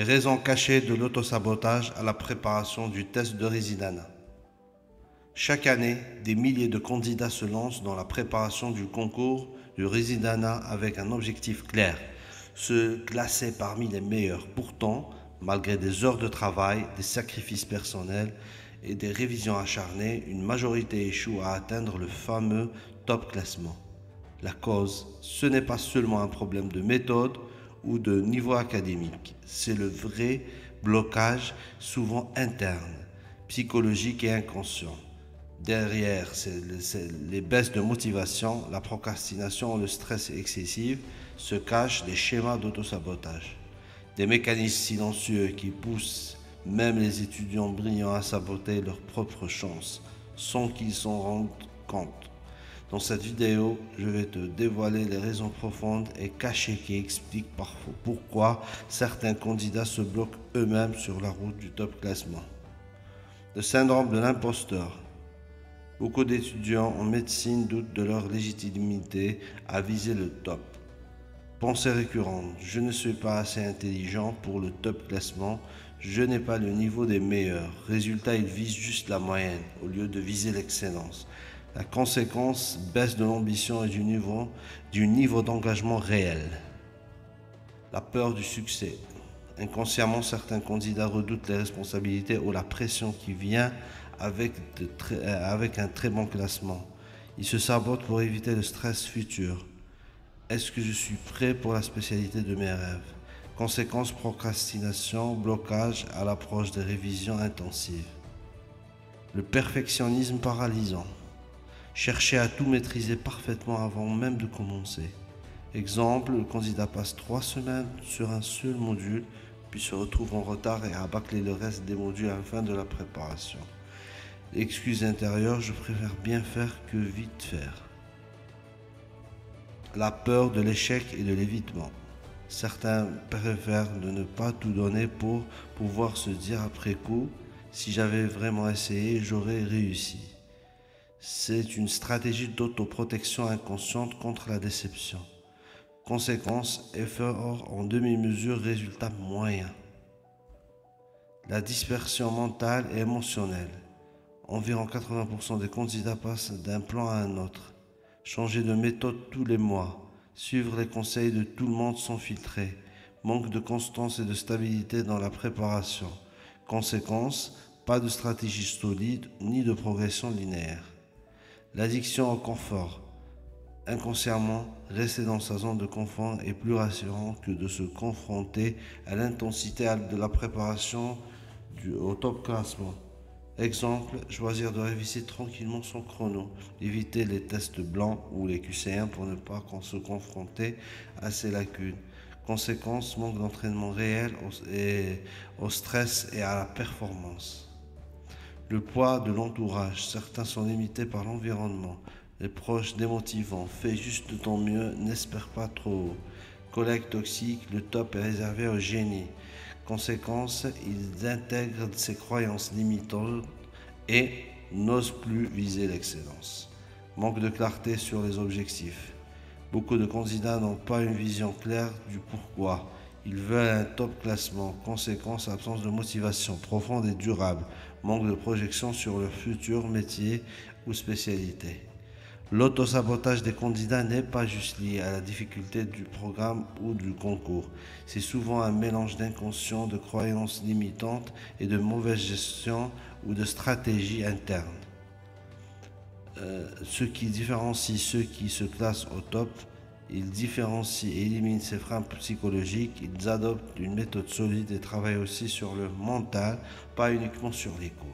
Les raisons cachées de l'autosabotage à la préparation du test de Résidana. Chaque année, des milliers de candidats se lancent dans la préparation du concours du Résidana avec un objectif clair, se classer parmi les meilleurs. Pourtant, malgré des heures de travail, des sacrifices personnels et des révisions acharnées, une majorité échoue à atteindre le fameux top classement. La cause, ce n'est pas seulement un problème de méthode ou de niveau académique, c'est le vrai blocage, souvent interne, psychologique et inconscient. Derrière les baisses de motivation, la procrastination ou le stress excessif se cachent des schémas d'autosabotage. Des mécanismes silencieux qui poussent même les étudiants brillants à saboter leur propre chance sans qu'ils s'en rendent compte. Dans cette vidéo, je vais te dévoiler les raisons profondes et cachées qui expliquent parfois pourquoi certains candidats se bloquent eux-mêmes sur la route du top classement. Le syndrome de l'imposteur. Beaucoup d'étudiants en médecine doutent de leur légitimité à viser le top. Pensée récurrente, je ne suis pas assez intelligent pour le top classement, je n'ai pas le niveau des meilleurs. Résultat, ils visent juste la moyenne au lieu de viser l'excellence. La conséquence, baisse de l'ambition et du niveau d'engagement réel. La peur du succès. Inconsciemment, certains candidats redoutent les responsabilités ou la pression qui vient avec un très bon classement. Ils se sabotent pour éviter le stress futur. Est-ce que je suis prêt pour la spécialité de mes rêves? Conséquence, procrastination, blocage à l'approche des révisions intensives. Le perfectionnisme paralysant. Chercher à tout maîtriser parfaitement avant même de commencer. Exemple, le candidat passe 3 semaines sur un seul module, puis se retrouve en retard et a bâclé le reste des modules à la fin de la préparation. L'excuse intérieure, je préfère bien faire que vite faire. La peur de l'échec et de l'évitement. Certains préfèrent de ne pas tout donner pour pouvoir se dire après coup, si j'avais vraiment essayé, j'aurais réussi. C'est une stratégie d'autoprotection inconsciente contre la déception. Conséquence, effort en demi-mesure, résultat moyen. La dispersion mentale et émotionnelle. Environ 80% des candidats passent d'un plan à un autre. Changer de méthode tous les mois. Suivre les conseils de tout le monde sans filtrer. Manque de constance et de stabilité dans la préparation. Conséquence, pas de stratégie solide ni de progression linéaire. L'addiction au confort. Inconsciemment, rester dans sa zone de confort est plus rassurant que de se confronter à l'intensité de la préparation au top classement. Exemple, choisir de réviser tranquillement son chrono, éviter les tests blancs ou les QC1 pour ne pas se confronter à ses lacunes. Conséquence, manque d'entraînement réel au stress et à la performance. Le poids de l'entourage, certains sont limités par l'environnement. Les proches démotivants, fais juste de ton mieux, n'espère pas trop haut. Collègues toxiques, le top est réservé aux génies. Conséquence, ils intègrent ces croyances limitantes et n'osent plus viser l'excellence. Manque de clarté sur les objectifs. Beaucoup de candidats n'ont pas une vision claire du pourquoi. Ils veulent un top classement. Conséquence, absence de motivation profonde et durable. Manque de projection sur leur futur métier ou spécialité. L'autosabotage des candidats n'est pas juste lié à la difficulté du programme ou du concours. C'est souvent un mélange d'inconscient, de croyances limitantes et de mauvaise gestion ou de stratégie interne. Ce qui différencie ceux qui se classent au top, ils différencient et éliminent ces freins psychologiques, ils adoptent une méthode solide et travaillent aussi sur le mental, pas uniquement sur les cours.